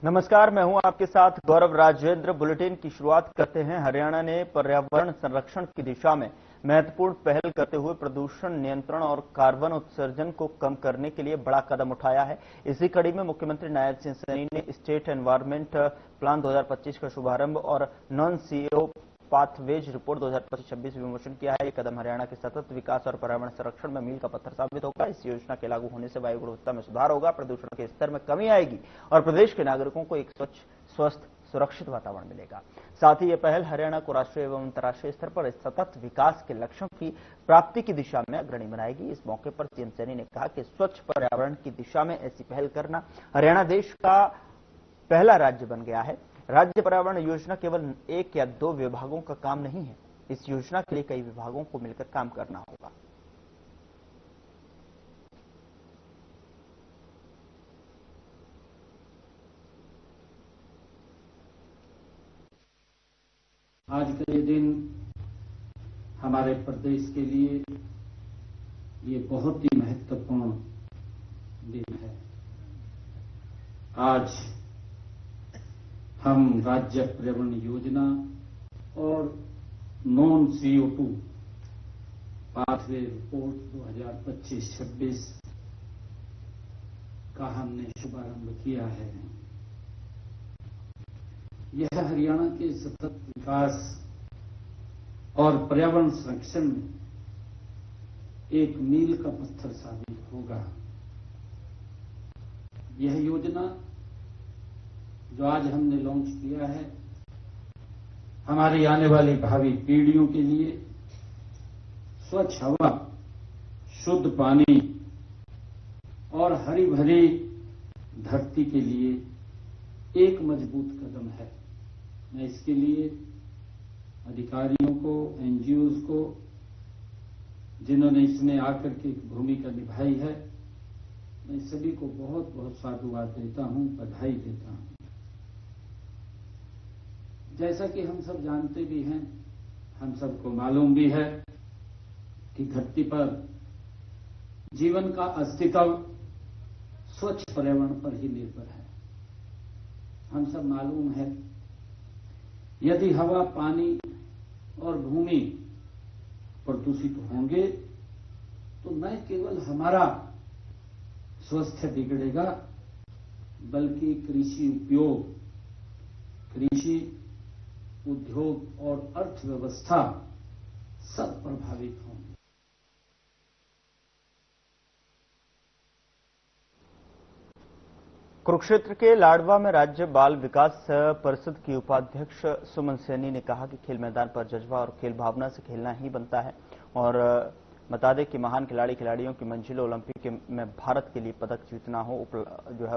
नमस्कार, मैं हूं आपके साथ गौरव राजेंद्र। बुलेटिन की शुरुआत करते हैं। हरियाणा ने पर्यावरण संरक्षण की दिशा में महत्वपूर्ण पहल करते हुए प्रदूषण नियंत्रण और कार्बन उत्सर्जन को कम करने के लिए बड़ा कदम उठाया है। इसी कड़ी में मुख्यमंत्री नायब सिंह सैनी ने स्टेट एनवायरमेंट प्लान 2025 का शुभारंभ और नॉन सीओ पाथवेज रिपोर्ट 2025-26 विमोचन किया है। ये कदम हरियाणा के सतत विकास और पर्यावरण संरक्षण में मील का पत्थर साबित होगा। इस योजना के लागू होने से वायु गुणवत्ता में सुधार होगा, प्रदूषण के स्तर में कमी आएगी और प्रदेश के नागरिकों को एक स्वच्छ, स्वस्थ, सुरक्षित वातावरण मिलेगा। साथ ही ये पहल हरियाणा को राष्ट्रीय एवं अंतर्राष्ट्रीय स्तर पर सतत विकास के लक्ष्यों की प्राप्ति की दिशा में अग्रणी बनाएगी। इस मौके पर सीएम सैनी ने कहा कि स्वच्छ पर्यावरण की दिशा में ऐसी पहल करना हरियाणा देश का पहला राज्य बन गया है। राज्य पर्यावरण योजना केवल एक या दो विभागों का काम नहीं है। इस योजना के लिए कई विभागों को मिलकर काम करना होगा। आज का ये दिन हमारे प्रदेश के लिए ये बहुत ही महत्वपूर्ण दिन है। आज हम राज्य पर्यावरण योजना और नॉन CO2 पाथवे रिपोर्ट 2025-26 का हमने शुभारंभ किया है। यह हरियाणा के सतत विकास और पर्यावरण संरक्षण में एक मील का पत्थर साबित होगा। यह योजना जो आज हमने लॉन्च किया है, हमारी आने वाली भावी पीढ़ियों के लिए स्वच्छ हवा, शुद्ध पानी और हरी भरी धरती के लिए एक मजबूत कदम है। मैं इसके लिए अधिकारियों को, NGOs को, जिन्होंने इसमें आकर के एक भूमिका निभाई है, मैं सभी को बहुत बहुत साधुवाद देता हूं, बधाई देता हूं। जैसा कि हम सब जानते भी हैं, हम सबको मालूम भी है कि धरती पर जीवन का अस्तित्व स्वच्छ पर्यावरण पर ही निर्भर है। हम सब मालूम है, यदि हवा, पानी और भूमि प्रदूषित होंगे तो न केवल हमारा स्वास्थ्य बिगड़ेगा, बल्कि कृषि उपयोग, कृषि उद्योग और अर्थव्यवस्था सब प्रभावित होंगे। कुरुक्षेत्र के लाडवा में राज्य बाल विकास परिषद की उपाध्यक्ष सुमन सैनी ने कहा कि खेल मैदान पर जज्बा और खेल भावना से खेलना ही बनता है। और बता दें कि महान खिलाड़ियों की मंजिल ओलंपिक में भारत के लिए पदक जीतना हो।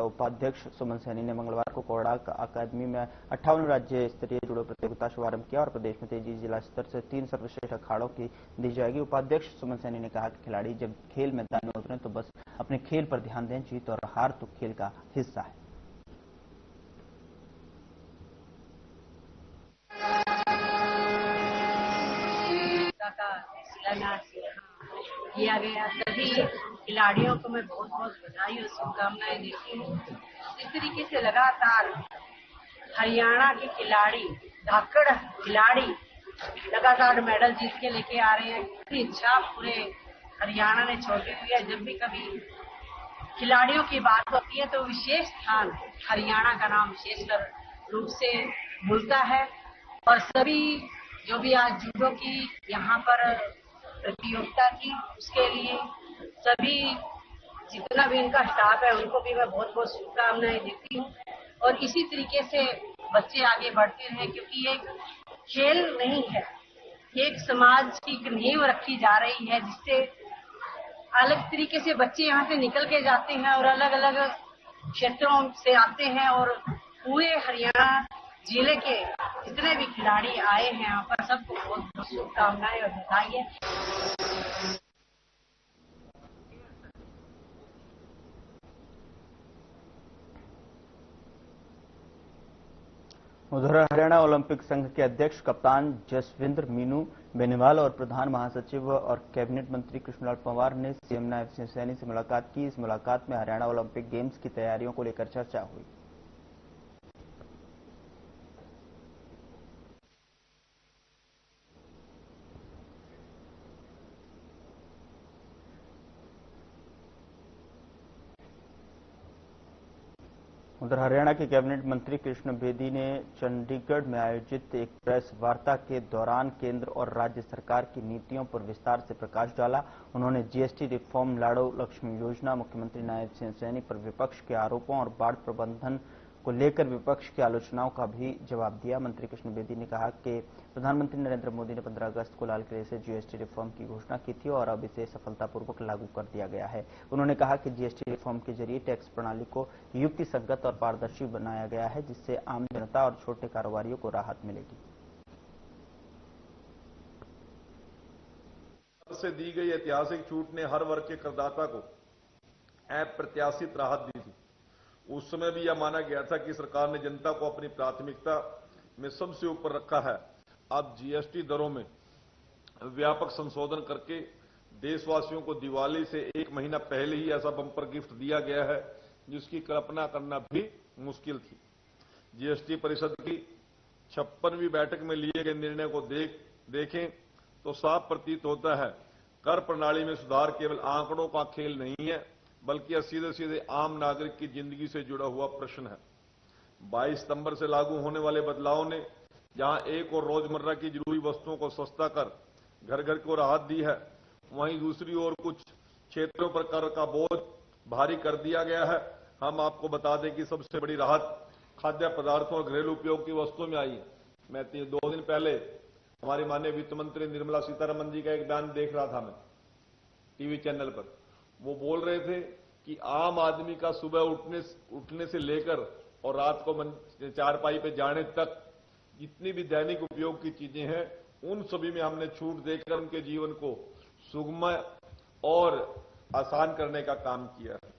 उपाध्यक्ष सुमन सैनी ने मंगलवार को कोरडाक अकादमी में 58 राज्य स्तरीय जुड़ो प्रतियोगिता शुभारंभ किया और प्रदेश में तेजी जिला स्तर से 3 सर्वश्रेष्ठ अखाड़ों की दी जाएगी। उपाध्यक्ष सुमन सैनी ने कहा कि खिलाड़ी जब खेल मैदान में उतरे तो बस अपने खेल पर ध्यान दें। जीत और हार तो खेल का हिस्सा है। किया गया, सभी खिलाड़ियों को मैं बहुत बहुत बधाई और शुभकामनाएं देती हूँ। इस तरीके से लगातार हरियाणा के खिलाड़ी, धाकड़ खिलाड़ी लगातार मेडल जीत के लेके आ रहे हैं। इतनी इच्छा पूरे हरियाणा ने छोड़ी हुई है। जब भी कभी खिलाड़ियों की बात होती है तो विशेष स्थान हरियाणा का नाम विशेषकर रूप से मिलता है। और सभी जो भी आज जूडो की यहाँ पर प्रतियोगिता की, उसके लिए सभी जितना भी इनका स्टाफ है उनको भी मैं बहुत बहुत शुभकामनाएं देती हूँ। और इसी तरीके से बच्चे आगे बढ़ते रहे, क्योंकि ये खेल नहीं है, एक समाज की एक नींव रखी जा रही है, जिससे अलग तरीके से बच्चे यहाँ से निकल के जाते हैं और अलग अलग क्षेत्रों से आते हैं। और पूरे हरियाणा जिले के जितने भी खिलाड़ी आए हैं यहाँ पर, सबको बहुत बहुत शुभकामनाएं और बधाई है। उधर हरियाणा ओलंपिक संघ के अध्यक्ष कप्तान जसविंदर मीनू बेनीवाल और प्रधान महासचिव और कैबिनेट मंत्री कृष्णलाल पंवार ने सीएम नायब सिंह सैनी से मुलाकात की। इस मुलाकात में हरियाणा ओलंपिक गेम्स की तैयारियों को लेकर चर्चा हुई। उधर हरियाणा के कैबिनेट मंत्री कृष्ण बेदी ने चंडीगढ़ में आयोजित एक प्रेस वार्ता के दौरान केंद्र और राज्य सरकार की नीतियों पर विस्तार से प्रकाश डाला। उन्होंने जीएसटी रिफॉर्म, लाड़ो लक्ष्मी योजना, मुख्यमंत्री नायब सिंह सैनी पर विपक्ष के आरोपों और बाढ़ प्रबंधन को लेकर विपक्ष की आलोचनाओं का भी जवाब दिया। मंत्री कृष्ण बेदी ने कहा कि प्रधानमंत्री नरेंद्र मोदी ने 15 अगस्त को लाल किले से जीएसटी रिफॉर्म की घोषणा की थी और अब इसे सफलतापूर्वक लागू कर दिया गया है। उन्होंने कहा कि जीएसटी रिफॉर्म के जरिए टैक्स प्रणाली को युक्तिसंगत और पारदर्शी बनाया गया है, जिससे आम जनता और छोटे कारोबारियों को राहत मिलेगी। से दी गई ऐतिहासिक छूट ने हर वर्ग के करदाता को अप्रत्याशित राहत दी थी। उस समय भी यह माना गया था कि सरकार ने जनता को अपनी प्राथमिकता में सबसे ऊपर रखा है। अब जीएसटी दरों में व्यापक संशोधन करके देशवासियों को दिवाली से 1 महीना पहले ही ऐसा बम्पर गिफ्ट दिया गया है जिसकी कल्पना करना भी मुश्किल थी। जीएसटी परिषद की 56वीं बैठक में लिए गए निर्णय को देखें तो साफ प्रतीत होता है कर प्रणाली में सुधार केवल आंकड़ों का खेल नहीं है, बल्कि यह सीधे सीधे आम नागरिक की जिंदगी से जुड़ा हुआ प्रश्न है। 22 सितंबर से लागू होने वाले बदलाव ने जहां एक और रोजमर्रा की जरूरी वस्तुओं को सस्ता कर घर घर को राहत दी है, वहीं दूसरी ओर कुछ क्षेत्रों पर कर का बोझ भारी कर दिया गया है। हम आपको बता दें कि सबसे बड़ी राहत खाद्य पदार्थों और घरेलू उपयोग की वस्तुओं में आई है। मैं 2 दिन पहले हमारी माननीय वित्त मंत्री निर्मला सीतारमण जी का एक बयान देख रहा था मैं टीवी चैनल पर। वो बोल रहे थे कि आम आदमी का सुबह उठने से लेकर और रात को चारपाई पे जाने तक जितनी भी दैनिक उपयोग की चीजें हैं, उन सभी में हमने छूट देकर उनके जीवन को सुगमय और आसान करने का काम किया है।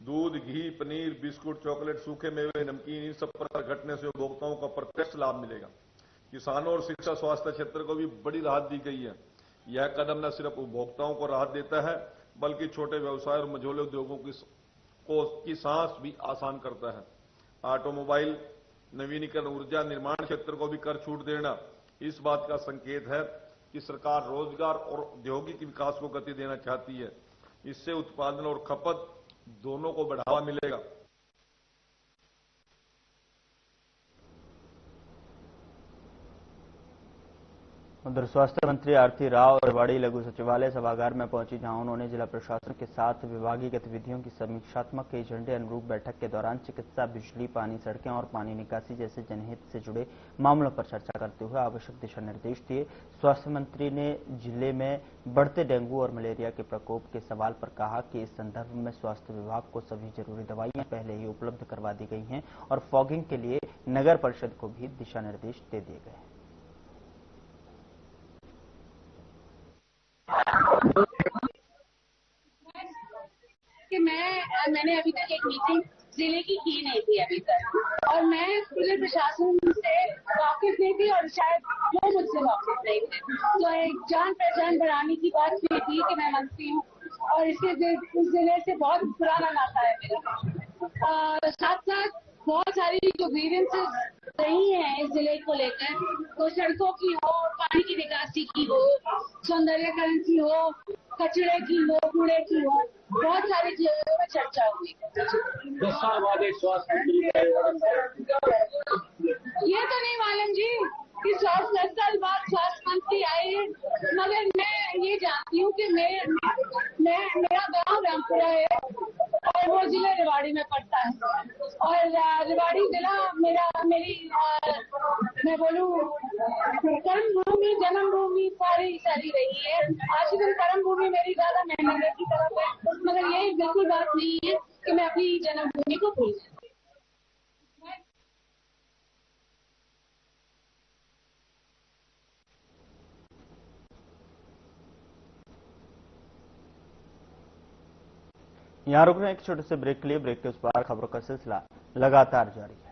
दूध, घी, पनीर, बिस्कुट, चॉकलेट, सूखे मेवे, नमकीन, इन सब पर घटने से उपभोक्ताओं को प्रत्यक्ष लाभ मिलेगा। किसानों और शिक्षा स्वास्थ्य क्षेत्र को भी बड़ी राहत दी गई है। यह कदम न सिर्फ उपभोक्ताओं को राहत देता है, बल्कि छोटे व्यवसाय और मझोले उद्योगों की सांस भी आसान करता है। ऑटोमोबाइल, नवीनीकरण ऊर्जा, निर्माण क्षेत्र को भी कर छूट देना इस बात का संकेत है कि सरकार रोजगार और औद्योगिक विकास को गति देना चाहती है। इससे उत्पादन और खपत दोनों को बढ़ावा मिलेगा। उधर स्वास्थ्य मंत्री आरती राव रेवाड़ी लघु सचिवालय सभागार में पहुंची, जहां उन्होंने जिला प्रशासन के साथ विभागीय गतिविधियों की समीक्षात्मक एजेंडे अनुरूप बैठक के दौरान चिकित्सा, बिजली, पानी, सड़कें और पानी निकासी जैसे जनहित से जुड़े मामलों पर चर्चा करते हुए आवश्यक दिशा निर्देश दिए। स्वास्थ्य मंत्री ने जिले में बढ़ते डेंगू और मलेरिया के प्रकोप के सवाल पर कहा कि इस संदर्भ में स्वास्थ्य विभाग को सभी जरूरी दवाइयां पहले ही उपलब्ध करवा दी गई हैं और फॉगिंग के लिए नगर परिषद को भी दिशा निर्देश दे दिए गए हैं। कि मैंने अभी तक एक मीटिंग जिले की नहीं थी अभी तक, और मैं जिले प्रशासन से वाकिफ नहीं थी और शायद वो मुझसे वाकिफ नहीं थे। तो एक जान पहचान बढ़ाने की बात हुई थी कि मैं मंत्री हूँ और इस जिले से बहुत पुराना नाता है मेरा। साथ साथ बहुत सारी जो ग्रीवेंसेस रही हैं इस जिले को लेकर, तो सड़कों की हो, पानी की निकासी की हो, सौंदर्यकरण की हो, कचरे की हो, कूड़े की हो, बहुत सारी चीजों में चर्चा हुई। 10 साल बाद एक स्वास्थ्य मंत्री ये तो नहीं मालूम जी कि 10 साल बाद स्वास्थ्य मंत्री आए हैं, मगर मैं ये जानती हूँ कि मेरा गांव रामपुरा है और वो जिला रेवाड़ी में पड़ता है, और रेवाड़ी जिला मैं बोलूँ कर्म भूमि, जन्म भूमि सारी रही है। आजीवन कर्म भूमि मेरी ज्यादा मेहनत की तरफ है, मगर ये बिल्कुल बात नहीं है कि मैं अपनी जन्मभूमि को भूल जाऊँ। यहां रुक रहे हैं एक छोटे से ब्रेक के लिए। ब्रेक के उस पार खबरों का सिलसिला लगातार जारी है।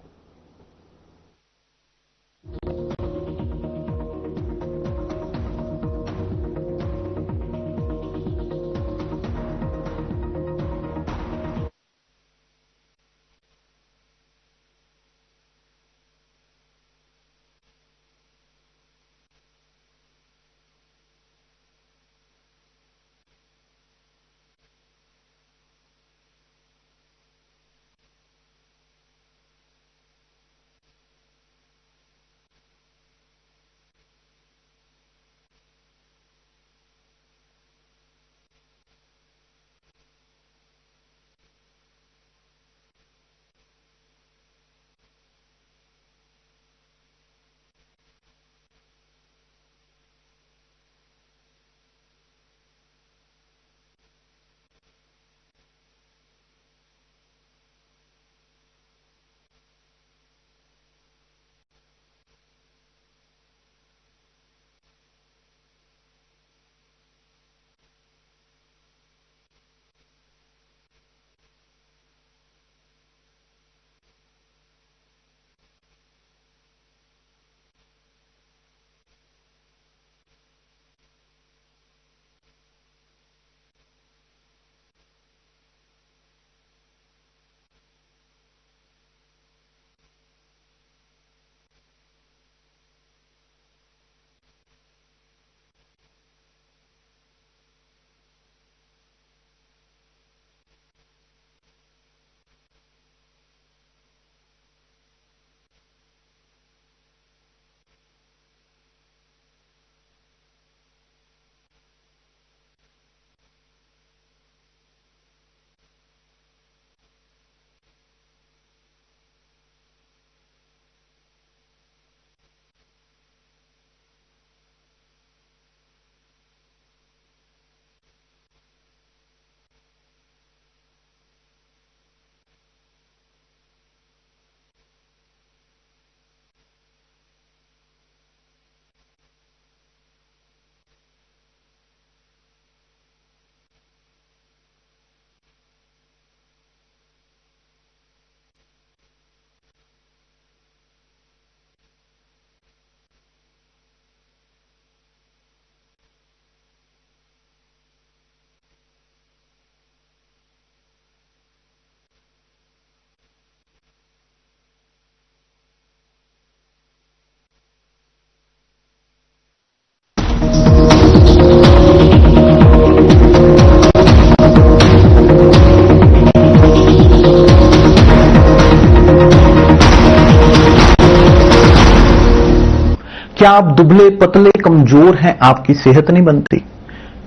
क्या आप दुबले पतले कमजोर हैं, आपकी सेहत नहीं बनती?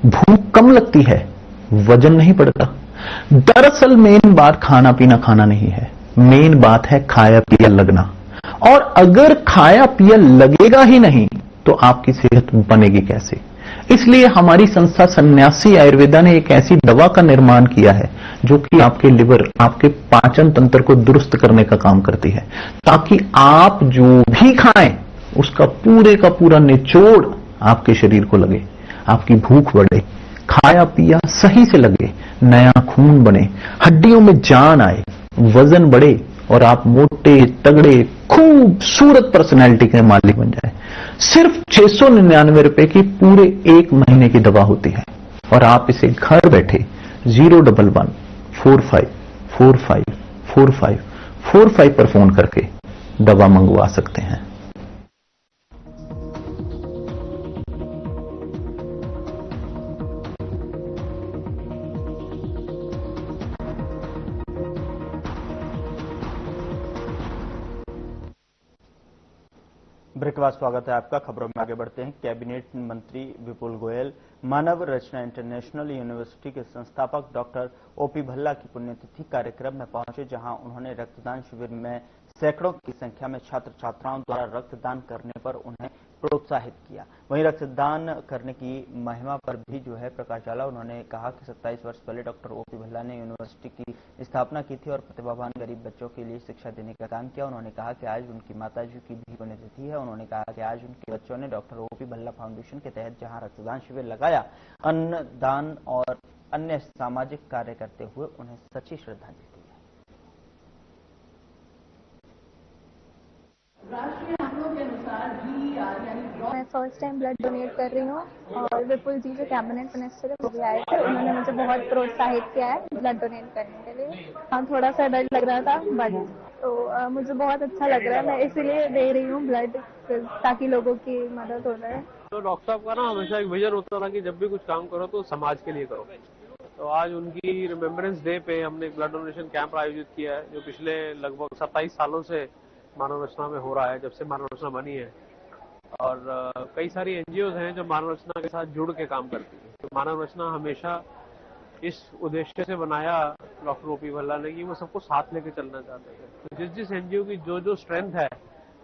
भूख कम लगती है, वजन नहीं बढ़ता? दरअसल मेन बात खाना पीना खाना नहीं है, मेन बात है खाया पिया लगना। और अगर खाया पिया लगेगा ही नहीं तो आपकी सेहत बनेगी कैसे? इसलिए हमारी संस्था सन्यासी आयुर्वेदा ने एक ऐसी दवा का निर्माण किया है जो कि आपके लिवर, आपके पाचन तंत्र को दुरुस्त करने का काम करती है, ताकि आप जो भी खाएं उसका पूरे का पूरा निचोड़ आपके शरीर को लगे, आपकी भूख बढ़े, खाया पिया सही से लगे, नया खून बने, हड्डियों में जान आए, वजन बढ़े और आप मोटे तगड़े खूबसूरत पर्सनैलिटी के मालिक बन जाए। सिर्फ 699 रुपए की पूरे 1 महीने की दवा होती है और आप इसे घर बैठे 01145454545 पर फोन करके दवा मंगवा सकते हैं। ब्रेक के बाद स्वागत है आपका। खबरों में आगे बढ़ते हैं। कैबिनेट मंत्री विपुल गोयल मानव रचना इंटरनेशनल यूनिवर्सिटी के संस्थापक डॉक्टर ओपी भल्ला की पुण्यतिथि कार्यक्रम में पहुंचे, जहां उन्होंने रक्तदान शिविर में सैकड़ों की संख्या में छात्र छात्राओं द्वारा रक्तदान करने पर उन्हें प्रोत्साहित किया। वहीं रक्तदान करने की महिमा पर भी जो है प्रकाश डाला। उन्होंने कहा कि 27 वर्ष पहले डॉक्टर ओपी भल्ला ने यूनिवर्सिटी की स्थापना की थी और प्रतिभावान गरीब बच्चों के लिए शिक्षा देने का काम किया। उन्होंने कहा कि आज उनकी माताजी की भी पुण्यतिथि है। उन्होंने कहा कि आज उनके बच्चों ने डॉक्टर ओपी भल्ला फाउंडेशन के तहत जहां रक्तदान शिविर लगाया, अन्नदान और अन्य सामाजिक कार्य करते हुए उन्हें सच्ची श्रद्धांजलि दी है। राष्ट्रीय आंकड़ों के अनुसार मैं फर्स्ट टाइम ब्लड डोनेट कर रही हूँ और विपुल जी जो कैबिनेट मिनिस्टर है वो भी आए थे, उन्होंने मुझे बहुत प्रोत्साहित किया है ब्लड डोनेट करने के लिए। हाँ, थोड़ा सा डर लग रहा था बट तो मुझे बहुत अच्छा लग रहा है। मैं इसीलिए दे रही हूँ ब्लड ताकि लोगों की मदद हो जाए। तो डॉक्टर साहब का ना हमेशा एक विजन होता था कि जब भी कुछ काम करो तो समाज के लिए करो। तो आज उनकी रिमेम्बरेंस डे पे हमने एक ब्लड डोनेशन कैंप आयोजित किया है, जो पिछले लगभग 27 सालों से मानव रचना में हो रहा है, जब से मानव रचना बनी है। और कई सारी एनजीओज हैं जो मानव रचना के साथ जुड़ के काम करती है। तो मानव रचना हमेशा इस उद्देश्य से बनाया डॉक्टर ओपी भल्ला ने कि वो सबको साथ लेके चलना चाहते थे। तो जिस जिस एनजीओ की जो जो स्ट्रेंथ है,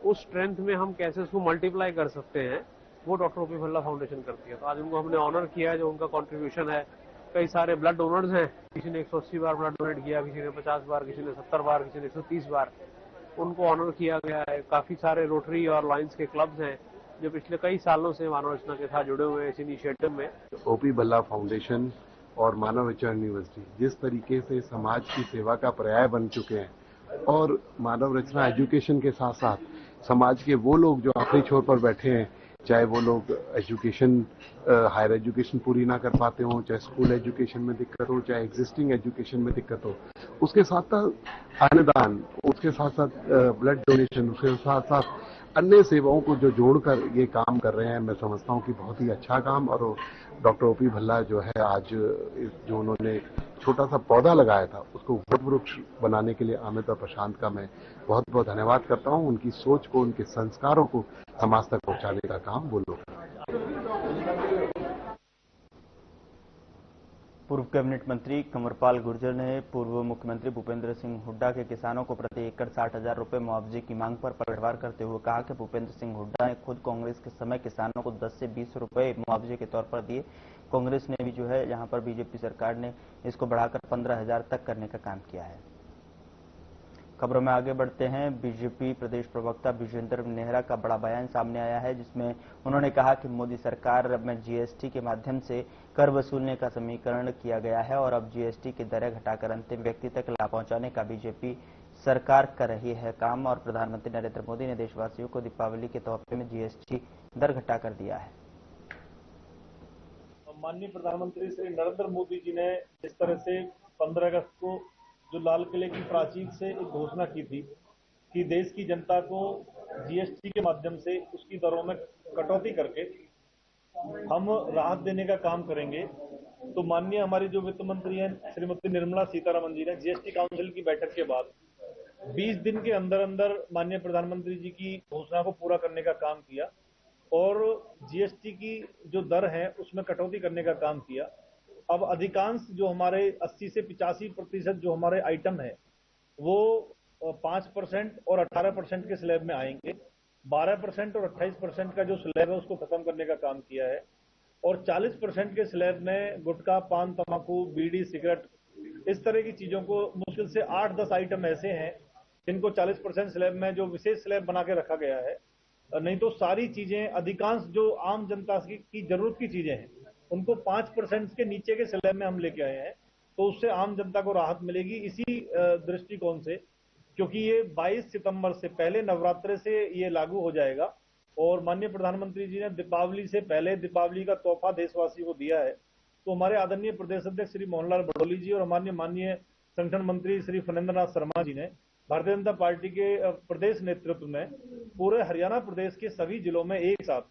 उस स्ट्रेंथ में हम कैसे उसको मल्टीप्लाई कर सकते हैं, वो डॉक्टर ओपी भल्ला फाउंडेशन करती है। तो आज उनको हमने ऑनर किया है, जो उनका कॉन्ट्रीब्यूशन है। कई सारे ब्लड डोनर्स हैं, किसी ने 180 बार ब्लड डोनेट किया, किसी ने 50 बार, किसी ने 70 बार, किसी ने 130 बार, उनको ऑनर किया गया है। काफी सारे रोटरी और लायंस के क्लब्स हैं जो पिछले कई सालों से मानव रचना के साथ जुड़े हुए हैं इस इनिशिएटिव में। ओपी भल्ला फाउंडेशन और मानव रचना यूनिवर्सिटी जिस तरीके से समाज की सेवा का पर्याय बन चुके हैं, और मानव रचना एजुकेशन के साथ साथ समाज के वो लोग जो आखिरी छोर पर बैठे हैं, चाहे वो लोग एजुकेशन हायर एजुकेशन पूरी ना कर पाते हों, चाहे स्कूल एजुकेशन में दिक्कत हो, चाहे एग्जिस्टिंग एजुकेशन में दिक्कत हो, उसके साथ साथ अन्नदान, उसके साथ साथ ब्लड डोनेशन, उसके साथ साथ अन्य सेवाओं को जो जोड़कर ये काम कर रहे हैं, मैं समझता हूँ कि बहुत ही अच्छा काम। और डॉक्टर ओपी भल्ला जो है आज जो उन्होंने छोटा सा पौधा लगाया था, उसको वट वृक्ष बनाने के लिए अमित और प्रशांत का मैं बहुत बहुत धन्यवाद करता हूँ। उनकी सोच को, उनके संस्कारों को समाज तक पहुंचाने का काम वो लोग। पूर्व कैबिनेट मंत्री कंवरपाल गुर्जर ने पूर्व मुख्यमंत्री भूपेंद्र सिंह हुड्डा के किसानों को प्रति एकड़ 60,000 रुपए मुआवजे की मांग पर पलटवार करते हुए कहा कि भूपेंद्र सिंह हुड्डा ने खुद कांग्रेस के समय किसानों को 10 से 20 रुपए मुआवजे के तौर पर दिए। कांग्रेस ने भी जो है यहाँ पर बीजेपी सरकार ने इसको बढ़ाकर 15,000 तक करने का काम किया है। खबरों में आगे बढ़ते हैं। बीजेपी प्रदेश प्रवक्ता विजेंद्र नेहरा का बड़ा बयान सामने आया है, जिसमें उन्होंने कहा कि मोदी सरकार में जीएसटी के माध्यम से कर वसूलने का समीकरण किया गया है और अब जीएसटी की दरें घटाकर अंतिम व्यक्ति तक लाभ पहुंचाने का बीजेपी सरकार कर रही है काम। और प्रधानमंत्री नरेंद्र मोदी ने देशवासियों को दीपावली के तोहफे में जीएसटी दर घटाकर दिया है। माननीय प्रधानमंत्री श्री नरेंद्र मोदी जी ने इस तरह से 15 अगस्त को जो लाल किले की प्राचीर से एक घोषणा की थी कि देश की जनता को जीएसटी के माध्यम से उसकी दरों में कटौती करके हम राहत देने का काम करेंगे। तो माननीय हमारी जो वित्त मंत्री हैं श्रीमती निर्मला सीतारमण जी ने जीएसटी काउंसिल की बैठक के बाद 20 दिन के अंदर अंदर माननीय प्रधानमंत्री जी की घोषणा को पूरा करने का काम किया और जीएसटी की जो दर है उसमें कटौती करने का काम किया। अब अधिकांश जो हमारे 80 से 85% जो हमारे आइटम है वो 5% और 18% के स्लैब में आएंगे। 12% और 28% का जो स्लैब है उसको खत्म करने का काम किया है और 40% के स्लैब में गुटखा, पान, तंबाकू, बीड़ी, सिगरेट, इस तरह की चीजों को मुश्किल से 8-10 आइटम ऐसे हैं जिनको 40% स्लैब में जो विशेष स्लैब बना के रखा गया है। नहीं तो सारी चीजें, अधिकांश जो आम जनता की जरूरत की चीजें हैं उनको 5% के नीचे के स्लैब में हम लेके आए हैं, तो उससे आम जनता को राहत मिलेगी। इसी दृष्टिकोण से, क्योंकि ये 22 सितंबर से पहले नवरात्रे से ये लागू हो जाएगा और माननीय प्रधानमंत्री जी ने दीपावली से पहले दीपावली का तोहफा देशवासियों को दिया है, तो हमारे आदरणीय प्रदेश अध्यक्ष श्री मोहनलाल बड़ोली जी और हमारे माननीय संगठन मंत्री श्री फणेंद्र नाथ शर्मा जी ने भारतीय जनता पार्टी के प्रदेश नेतृत्व में पूरे हरियाणा प्रदेश के सभी जिलों में एक साथ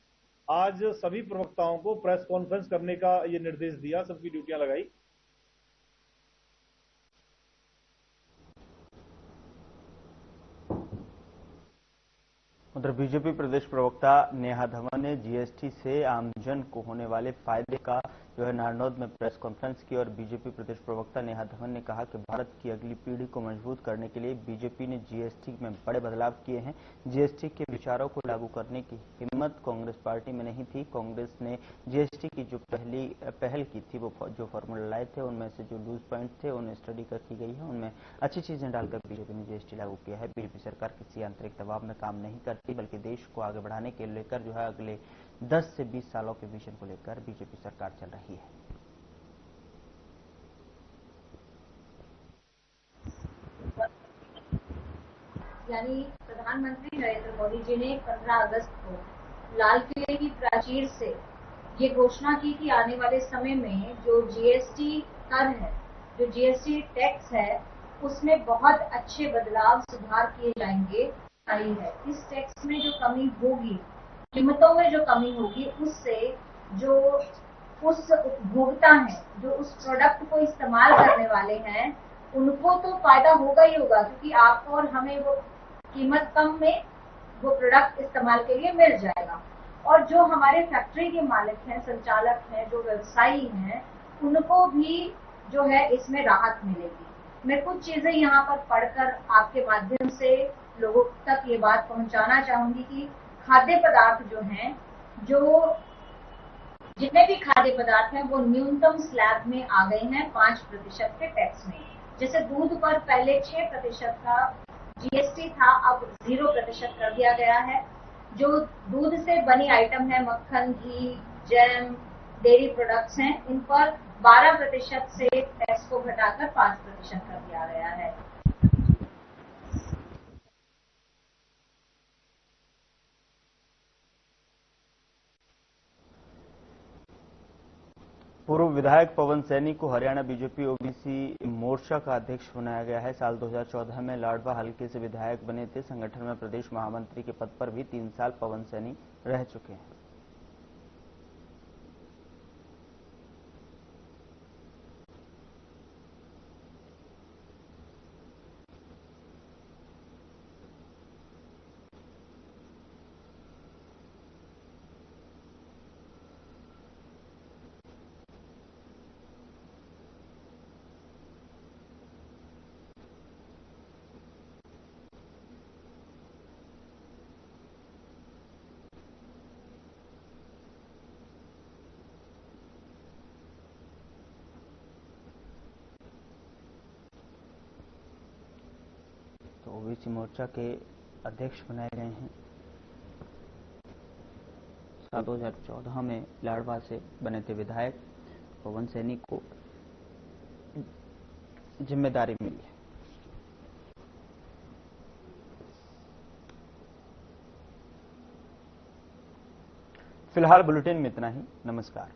आज सभी प्रवक्ताओं को प्रेस कॉन्फ्रेंस करने का ये निर्देश दिया, सबकी ड्यूटियां लगाई। उधर बीजेपी प्रदेश प्रवक्ता नेहा धवन ने जीएसटी से आमजन को होने वाले फायदे का जो है नारनौद में प्रेस कॉन्फ्रेंस की और बीजेपी प्रदेश प्रवक्ता नेहा धवन ने कहा कि भारत की अगली पीढ़ी को मजबूत करने के लिए बीजेपी ने जीएसटी में बड़े बदलाव किए हैं। जीएसटी के विचारों को लागू करने की हिम्मत कांग्रेस पार्टी में नहीं थी। कांग्रेस ने जीएसटी की जो पहल की थी, वो जो फॉर्मूला लाए थे उनमें से जो लूज पॉइंट थे उन्हें स्टडी की गई है, उनमें अच्छी चीजें डालकर बीजेपी ने जीएसटी लागू किया है। बीजेपी सरकार किसी आंतरिक दबाव में काम नहीं करती, बल्कि देश को आगे बढ़ाने के लेकर जो है अगले 10 से 20 सालों के विजन को लेकर बीजेपी सरकार चल रही है। यानी प्रधानमंत्री नरेंद्र मोदी जी ने 15 अगस्त को लाल किले की प्राचीर से ये घोषणा की कि आने वाले समय में जो जीएसटी कर है, जो जीएसटी टैक्स है, उसमें बहुत अच्छे बदलाव, सुधार किए जाएंगे। आई है इस टैक्स में जो कमी होगी, कीमतों में जो कमी होगी, उससे जो उस उपभोक्ता है, जो उस प्रोडक्ट को इस्तेमाल करने वाले हैं, उनको तो फायदा होगा ही होगा, क्योंकि आपको और हमें वो कीमत कम में वो प्रोडक्ट इस्तेमाल के लिए मिल जाएगा। और जो हमारे फैक्ट्री के मालिक हैं, संचालक हैं, जो व्यवसायी हैं, उनको भी जो है इसमें राहत मिलेगी। मैं कुछ चीजें यहाँ पर पढ़कर आपके माध्यम से लोगों तक ये बात पहुंचाना चाहूंगी कि खाद्य पदार्थ जो हैं, जो जितने भी खाद्य पदार्थ हैं, वो न्यूनतम स्लैब में आ गए हैं 5% के टैक्स में। जैसे दूध पर पहले 6% का जीएसटी था, अब 0% कर दिया गया है। जो दूध से बनी आइटम है, मक्खन, घी, जैम, डेयरी प्रोडक्ट्स हैं, इन पर 12% से टैक्स को घटाकर 5% कर दिया गया है। पूर्व विधायक पवन सैनी को हरियाणा बीजेपी ओबीसी मोर्चा का अध्यक्ष बनाया गया है। साल 2014 में लाडवा हल्के से विधायक बने थे। संगठन में प्रदेश महामंत्री के पद पर भी 3 साल पवन सैनी रह चुके हैं। तो ओबीसी मोर्चा के अध्यक्ष बनाए गए हैं। साल 2014 में लाडवा से बने थे विधायक। पवन सैनी को जिम्मेदारी मिली है। फिलहाल बुलेटिन में इतना ही। नमस्कार।